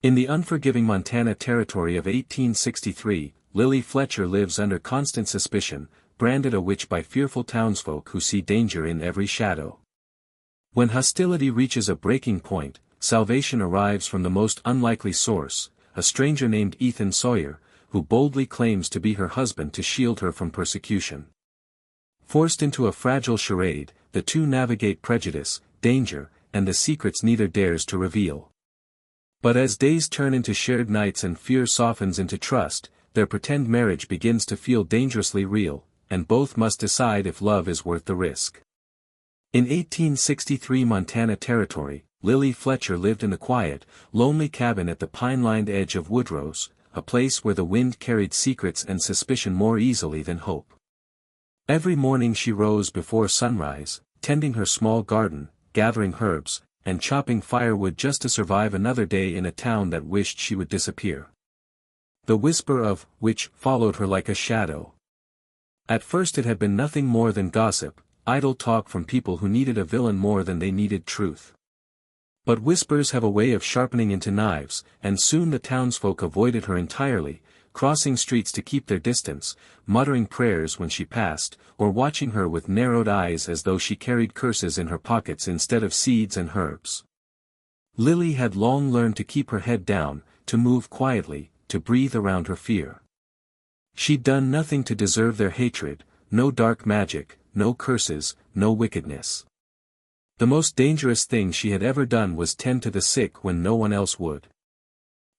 In the unforgiving Montana Territory of 1863, Lily Fletcher lives under constant suspicion, branded a witch by fearful townsfolk who see danger in every shadow. When hostility reaches a breaking point, salvation arrives from the most unlikely source, a stranger named Ethan Sawyer, who boldly claims to be her husband to shield her from persecution. Forced into a fragile charade, the two navigate prejudice, danger, and the secrets neither dares to reveal. But as days turn into shared nights and fear softens into trust, their pretend marriage begins to feel dangerously real, and both must decide if love is worth the risk. In 1863 Montana Territory, Lily Fletcher lived in the quiet, lonely cabin at the pine-lined edge of Woodrose, a place where the wind carried secrets and suspicion more easily than hope. Every morning she rose before sunrise, tending her small garden, gathering herbs, and chopping firewood just to survive another day in a town that wished she would disappear. The whisper of witch followed her like a shadow. At first it had been nothing more than gossip, idle talk from people who needed a villain more than they needed truth. But whispers have a way of sharpening into knives, and soon the townsfolk avoided her entirely, crossing streets to keep their distance, muttering prayers when she passed, or watching her with narrowed eyes as though she carried curses in her pockets instead of seeds and herbs. Lily had long learned to keep her head down, to move quietly, to breathe around her fear. She'd done nothing to deserve their hatred, no dark magic, no curses, no wickedness. The most dangerous thing she had ever done was tend to the sick when no one else would.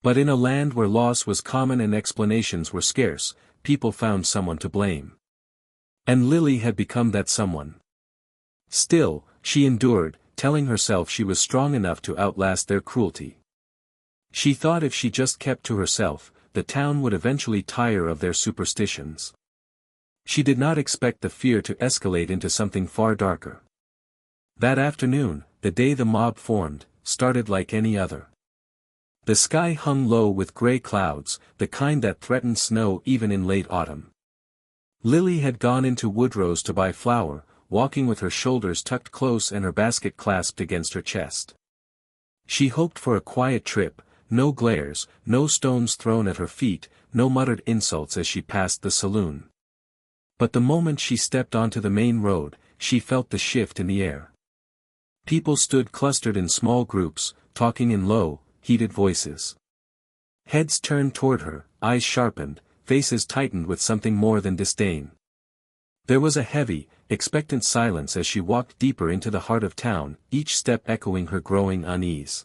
But in a land where loss was common and explanations were scarce, people found someone to blame. And Lily had become that someone. Still, she endured, telling herself she was strong enough to outlast their cruelty. She thought if she just kept to herself, the town would eventually tire of their superstitions. She did not expect the fear to escalate into something far darker. That afternoon, the day the mob formed, started like any other. The sky hung low with gray clouds, the kind that threatened snow even in late autumn. Lily had gone into Woodrose to buy flour, walking with her shoulders tucked close and her basket clasped against her chest. She hoped for a quiet trip, no glares, no stones thrown at her feet, no muttered insults as she passed the saloon. But the moment she stepped onto the main road, she felt the shift in the air. People stood clustered in small groups, talking in low, heated voices. Heads turned toward her, eyes sharpened, faces tightened with something more than disdain. There was a heavy, expectant silence as she walked deeper into the heart of town, each step echoing her growing unease.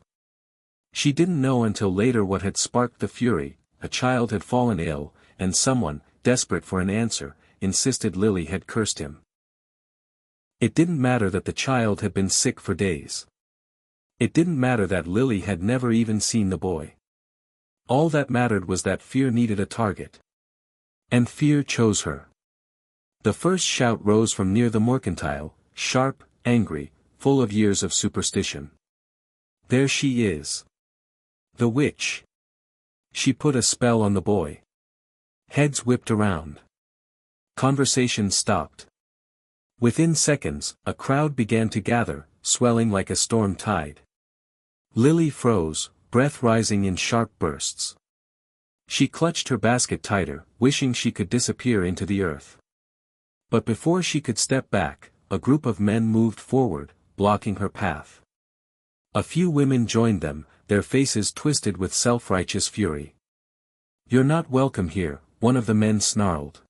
She didn't know until later what had sparked the fury. A child had fallen ill, and someone, desperate for an answer, insisted Lily had cursed him. It didn't matter that the child had been sick for days. It didn't matter that Lily had never even seen the boy. All that mattered was that fear needed a target. And fear chose her. The first shout rose from near the mercantile, sharp, angry, full of years of superstition. There she is. The witch. She put a spell on the boy. Heads whipped around. Conversation stopped. Within seconds, a crowd began to gather, swelling like a storm tide. Lily froze, breath rising in sharp bursts. She clutched her basket tighter, wishing she could disappear into the earth. But before she could step back, a group of men moved forward, blocking her path. A few women joined them, their faces twisted with self-righteous fury. "You're not welcome here," one of the men snarled.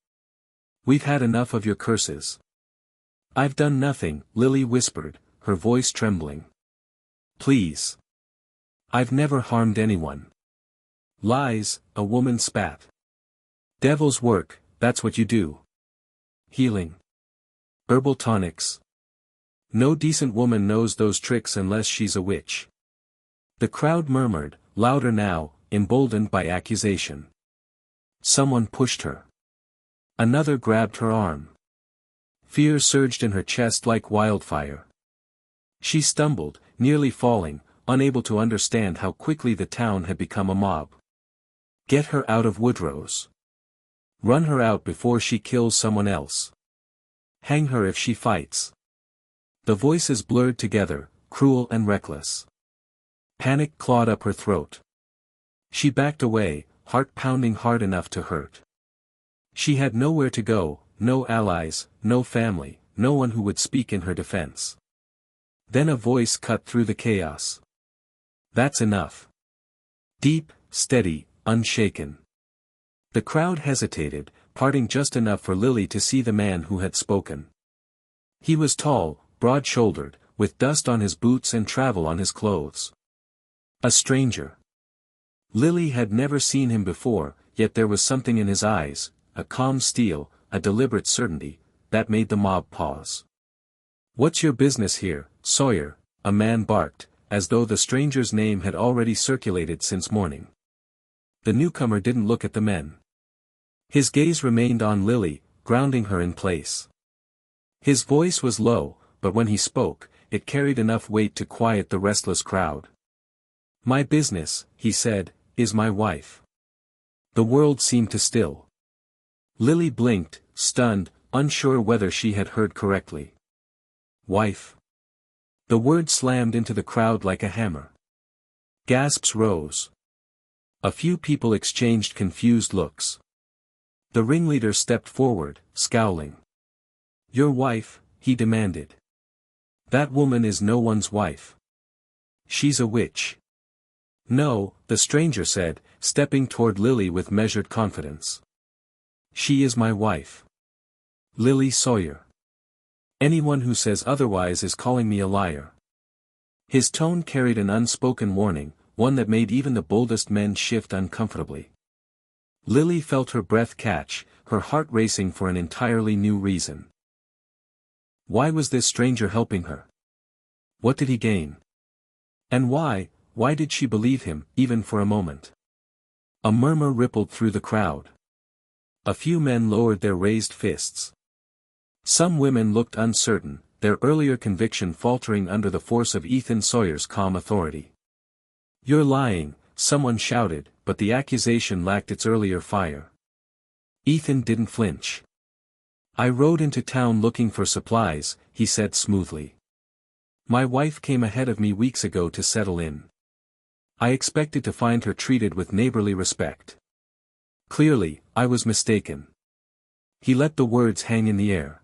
"We've had enough of your curses." "I've done nothing," Lily whispered, her voice trembling. "Please. I've never harmed anyone." "Lies," a woman spat. "Devil's work, that's what you do." "Healing. Herbal tonics. No decent woman knows those tricks unless she's a witch." The crowd murmured, louder now, emboldened by accusation. Someone pushed her. Another grabbed her arm. Fear surged in her chest like wildfire. She stumbled, nearly falling, unable to understand how quickly the town had become a mob. Get her out of Woodrose. Run her out before she kills someone else. Hang her if she fights. The voices blurred together, cruel and reckless. Panic clawed up her throat. She backed away, heart pounding hard enough to hurt. She had nowhere to go, no allies, no family, no one who would speak in her defense. Then a voice cut through the chaos. "That's enough." Deep, steady, unshaken. The crowd hesitated, parting just enough for Lily to see the man who had spoken. He was tall, broad-shouldered, with dust on his boots and travel on his clothes. A stranger. Lily had never seen him before, yet there was something in his eyes, a calm steel, a deliberate certainty, that made the mob pause. "What's your business here, Sawyer?" a man barked, as though the stranger's name had already circulated since morning. The newcomer didn't look at the men. His gaze remained on Lily, grounding her in place. His voice was low, but when he spoke, it carried enough weight to quiet the restless crowd. "My business," he said, "is my wife." The world seemed to still. Lily blinked, stunned, unsure whether she had heard correctly. Wife. The word slammed into the crowd like a hammer. Gasps rose. A few people exchanged confused looks. The ringleader stepped forward, scowling. "Your wife," he demanded. "That woman is no one's wife. She's a witch." "No," the stranger said, stepping toward Lily with measured confidence. "She is my wife. Lily Sawyer. Anyone who says otherwise is calling me a liar." His tone carried an unspoken warning, one that made even the boldest men shift uncomfortably. Lily felt her breath catch, her heart racing for an entirely new reason. Why was this stranger helping her? What did he gain? And why did she believe him, even for a moment? A murmur rippled through the crowd. A few men lowered their raised fists. Some women looked uncertain, their earlier conviction faltering under the force of Ethan Sawyer's calm authority. "You're lying," someone shouted, but the accusation lacked its earlier fire. Ethan didn't flinch. "I rode into town looking for supplies," he said smoothly. "My wife came ahead of me weeks ago to settle in. I expected to find her treated with neighborly respect. Clearly, I was mistaken." He let the words hang in the air.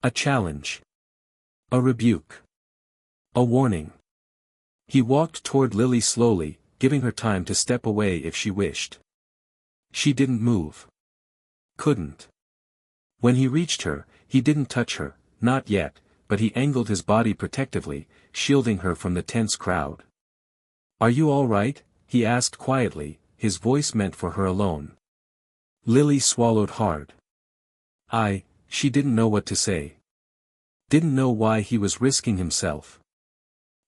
A challenge. A rebuke. A warning. He walked toward Lily slowly, giving her time to step away if she wished. She didn't move. Couldn't. When he reached her, he didn't touch her, not yet, but he angled his body protectively, shielding her from the tense crowd. "Are you all right?" he asked quietly, his voice meant for her alone. Lily swallowed hard. She didn't know what to say. Didn't know why he was risking himself.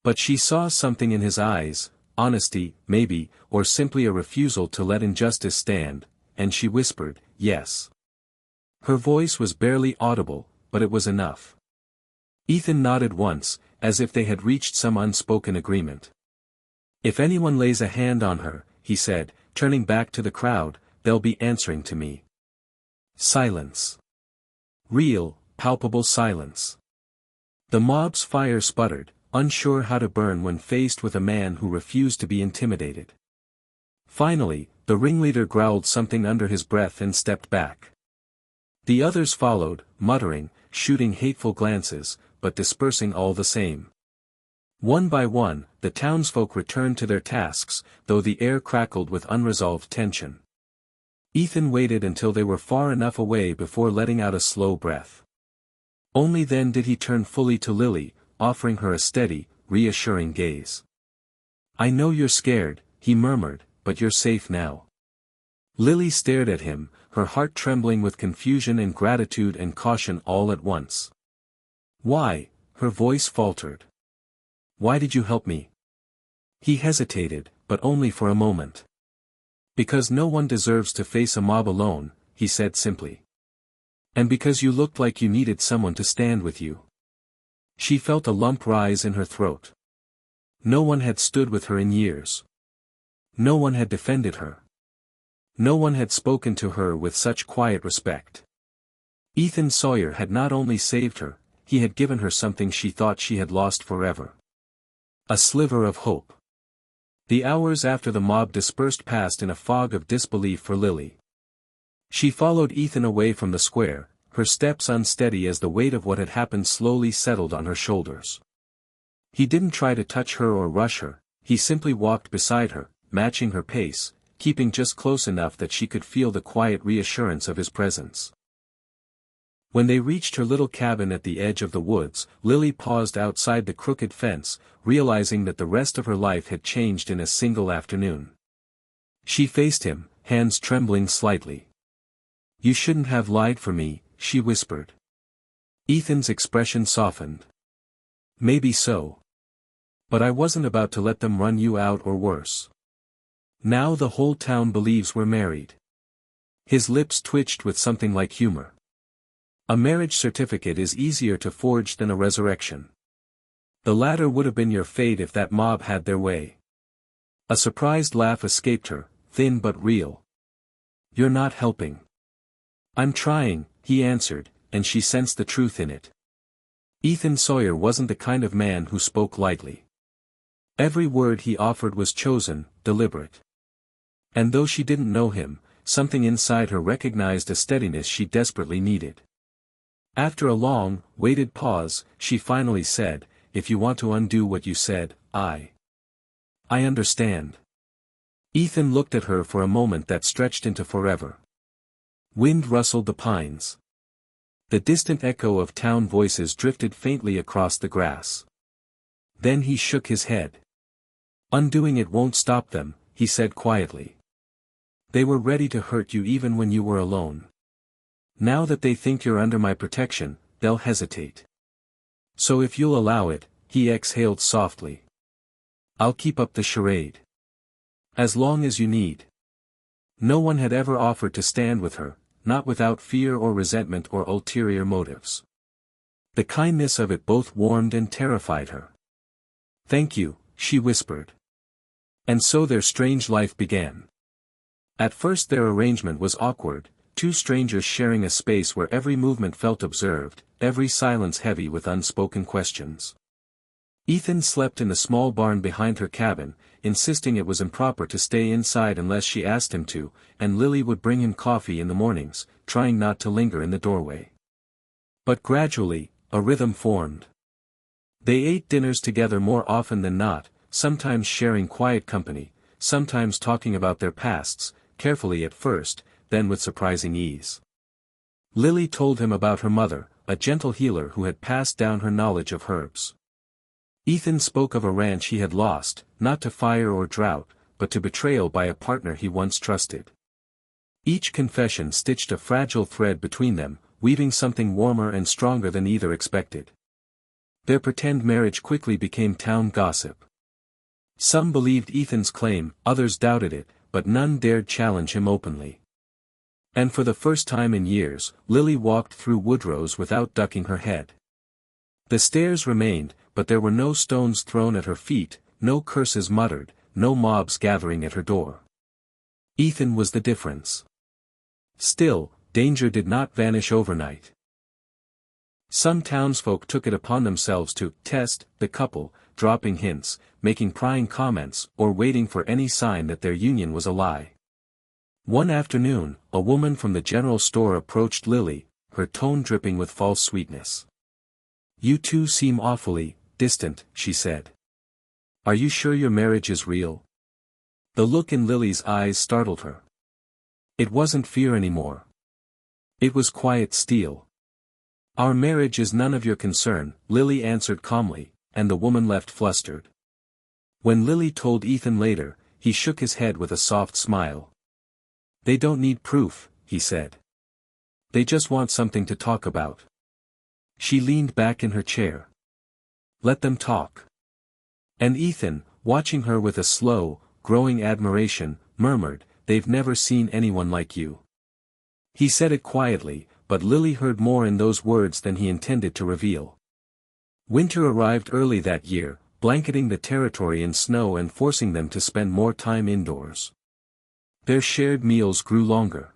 But she saw something in his eyes, honesty, maybe, or simply a refusal to let injustice stand, and she whispered, "Yes." Her voice was barely audible, but it was enough. Ethan nodded once, as if they had reached some unspoken agreement. "If anyone lays a hand on her," he said, turning back to the crowd, "they'll be answering to me." Silence. Real, palpable silence. The mob's fire sputtered, unsure how to burn when faced with a man who refused to be intimidated. Finally, the ringleader growled something under his breath and stepped back. The others followed, muttering, shooting hateful glances, but dispersing all the same. One by one, the townsfolk returned to their tasks, though the air crackled with unresolved tension. Ethan waited until they were far enough away before letting out a slow breath. Only then did he turn fully to Lily, offering her a steady, reassuring gaze. "I know you're scared," he murmured, "but you're safe now." Lily stared at him, her heart trembling with confusion and gratitude and caution all at once. "Why?" her voice faltered. "Why did you help me?" He hesitated, but only for a moment. "Because no one deserves to face a mob alone," he said simply. "And because you looked like you needed someone to stand with you." She felt a lump rise in her throat. No one had stood with her in years. No one had defended her. No one had spoken to her with such quiet respect. Ethan Sawyer had not only saved her, he had given her something she thought she had lost forever. A sliver of hope. The hours after the mob dispersed passed in a fog of disbelief for Lily. She followed Ethan away from the square, her steps unsteady as the weight of what had happened slowly settled on her shoulders. He didn't try to touch her or rush her, he simply walked beside her, matching her pace, keeping just close enough that she could feel the quiet reassurance of his presence. When they reached her little cabin at the edge of the woods, Lily paused outside the crooked fence, realizing that the rest of her life had changed in a single afternoon. She faced him, hands trembling slightly. "You shouldn't have lied for me," she whispered. Ethan's expression softened. "Maybe so. But I wasn't about to let them run you out or worse. Now the whole town believes we're married." His lips twitched with something like humor. "A marriage certificate is easier to forge than a resurrection. The latter would have been your fate if that mob had their way." A surprised laugh escaped her, thin but real. "You're not helping." "I'm trying," he answered, and she sensed the truth in it. Ethan Sawyer wasn't the kind of man who spoke lightly. Every word he offered was chosen, deliberate. And though she didn't know him, something inside her recognized a steadiness she desperately needed. After a long, weighted pause, she finally said, "If you want to undo what you said, I understand." Ethan looked at her for a moment that stretched into forever. Wind rustled the pines. The distant echo of town voices drifted faintly across the grass. Then he shook his head. "Undoing it won't stop them," he said quietly. "They were ready to hurt you even when you were alone. Now that they think you're under my protection, they'll hesitate. So if you'll allow it," he exhaled softly. "I'll keep up the charade. As long as you need." No one had ever offered to stand with her, not without fear or resentment or ulterior motives. The kindness of it both warmed and terrified her. "Thank you," she whispered. And so their strange life began. At first their arrangement was awkward, two strangers sharing a space where every movement felt observed, every silence heavy with unspoken questions. Ethan slept in the small barn behind her cabin, insisting it was improper to stay inside unless she asked him to, and Lily would bring him coffee in the mornings, trying not to linger in the doorway. But gradually, a rhythm formed. They ate dinners together more often than not, sometimes sharing quiet company, sometimes talking about their pasts, carefully at first, then with surprising ease. Lily told him about her mother, a gentle healer who had passed down her knowledge of herbs. Ethan spoke of a ranch he had lost, not to fire or drought, but to betrayal by a partner he once trusted. Each confession stitched a fragile thread between them, weaving something warmer and stronger than either expected. Their pretend marriage quickly became town gossip. Some believed Ethan's claim, others doubted it, but none dared challenge him openly. And for the first time in years, Lily walked through Woodrow's without ducking her head. The stairs remained, but there were no stones thrown at her feet, no curses muttered, no mobs gathering at her door. Ethan was the difference. Still, danger did not vanish overnight. Some townsfolk took it upon themselves to test the couple, dropping hints, making prying comments, or waiting for any sign that their union was a lie. One afternoon, a woman from the general store approached Lily, her tone dripping with false sweetness. "You two seem awfully distant," she said. "Are you sure your marriage is real?" The look in Lily's eyes startled her. It wasn't fear anymore. It was quiet steel. "Our marriage is none of your concern," Lily answered calmly, and the woman left flustered. When Lily told Ethan later, he shook his head with a soft smile. "They don't need proof," he said. "They just want something to talk about." She leaned back in her chair. "Let them talk." And Ethan, watching her with a slow, growing admiration, murmured, "They've never seen anyone like you." He said it quietly, but Lily heard more in those words than he intended to reveal. Winter arrived early that year, blanketing the territory in snow and forcing them to spend more time indoors. Their shared meals grew longer.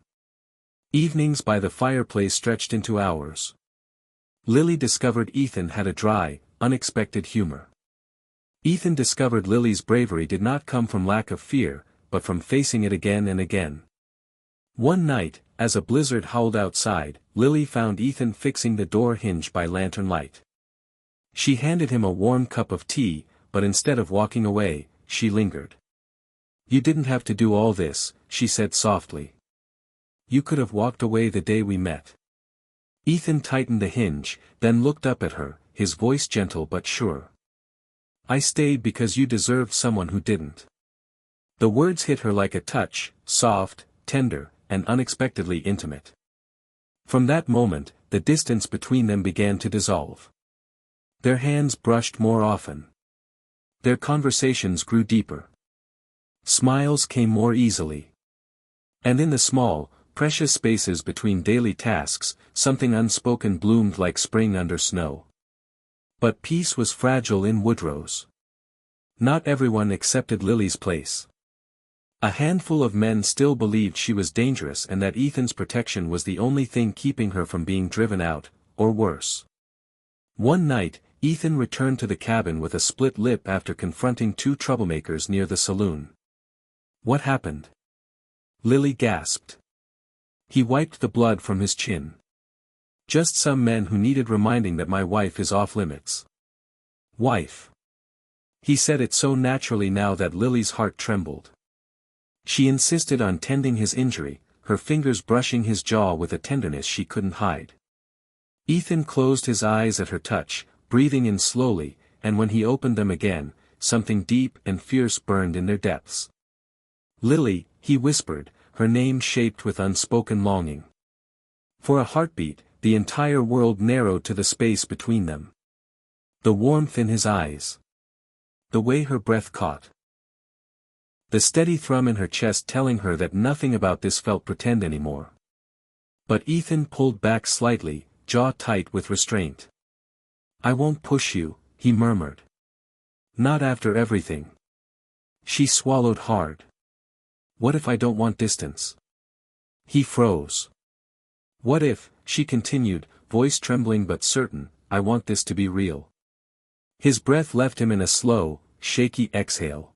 Evenings by the fireplace stretched into hours. Lily discovered Ethan had a dry, unexpected humor. Ethan discovered Lily's bravery did not come from lack of fear, but from facing it again and again. One night, as a blizzard howled outside, Lily found Ethan fixing the door hinge by lantern light. She handed him a warm cup of tea, but instead of walking away, she lingered. "You didn't have to do all this," she said softly. "You could have walked away the day we met." Ethan tightened the hinge, then looked up at her, his voice gentle but sure. "I stayed because you deserved someone who didn't." The words hit her like a touch, soft, tender, and unexpectedly intimate. From that moment, the distance between them began to dissolve. Their hands brushed more often. Their conversations grew deeper. Smiles came more easily. And in the small, precious spaces between daily tasks, something unspoken bloomed like spring under snow. But peace was fragile in Woodrow's. Not everyone accepted Lily's place. A handful of men still believed she was dangerous and that Ethan's protection was the only thing keeping her from being driven out, or worse. One night, Ethan returned to the cabin with a split lip after confronting two troublemakers near the saloon. "What happened?" Lily gasped. He wiped the blood from his chin. "Just some men who needed reminding that my wife is off limits." "Wife." He said it so naturally now that Lily's heart trembled. She insisted on tending his injury, her fingers brushing his jaw with a tenderness she couldn't hide. Ethan closed his eyes at her touch, breathing in slowly, and when he opened them again, something deep and fierce burned in their depths. "Lily," he whispered, her name shaped with unspoken longing. For a heartbeat, the entire world narrowed to the space between them. The warmth in his eyes. The way her breath caught. The steady thrum in her chest telling her that nothing about this felt pretend anymore. But Ethan pulled back slightly, jaw tight with restraint. "I won't push you," he murmured. "Not after everything." She swallowed hard. "What if I don't want distance?" He froze. "What if," she continued, voice trembling but certain, "I want this to be real." His breath left him in a slow, shaky exhale.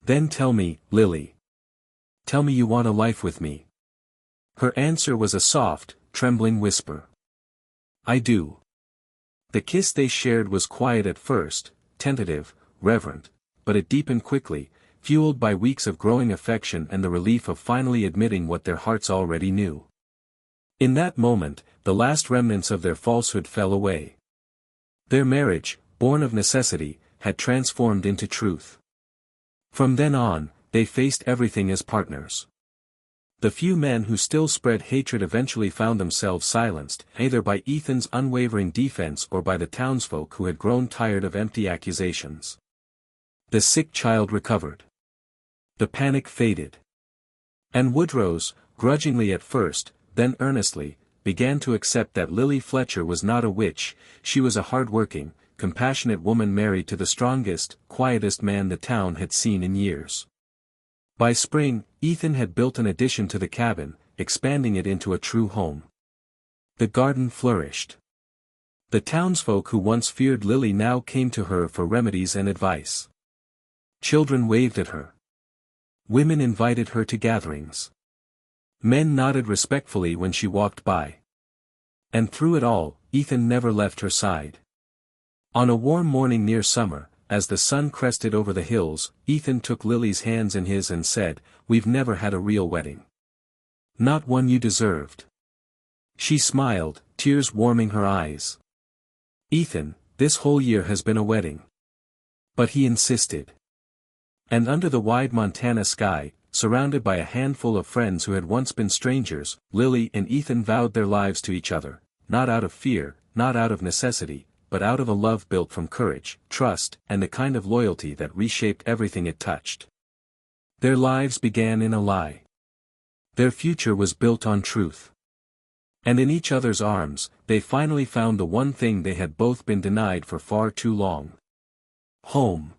"Then tell me, Lily. Tell me you want a life with me." Her answer was a soft, trembling whisper. "I do." The kiss they shared was quiet at first, tentative, reverent, but it deepened quickly, fueled by weeks of growing affection and the relief of finally admitting what their hearts already knew. In that moment, the last remnants of their falsehood fell away. Their marriage, born of necessity, had transformed into truth. From then on, they faced everything as partners. The few men who still spread hatred eventually found themselves silenced, either by Ethan's unwavering defense or by the townsfolk who had grown tired of empty accusations. The sick child recovered. The panic faded. And Woodrow's, grudgingly at first, then earnestly, began to accept that Lily Fletcher was not a witch, she was a hard-working, compassionate woman married to the strongest, quietest man the town had seen in years. By spring, Ethan had built an addition to the cabin, expanding it into a true home. The garden flourished. The townsfolk who once feared Lily now came to her for remedies and advice. Children waved at her. Women invited her to gatherings. Men nodded respectfully when she walked by. And through it all, Ethan never left her side. On a warm morning near summer, as the sun crested over the hills, Ethan took Lily's hands in his and said, "We've never had a real wedding. Not one you deserved." She smiled, tears warming her eyes. "Ethan, this whole year has been a wedding." But he insisted. And under the wide Montana sky, surrounded by a handful of friends who had once been strangers, Lily and Ethan vowed their lives to each other, not out of fear, not out of necessity, but out of a love built from courage, trust, and the kind of loyalty that reshaped everything it touched. Their lives began in a lie. Their future was built on truth. And in each other's arms, they finally found the one thing they had both been denied for far too long. Home.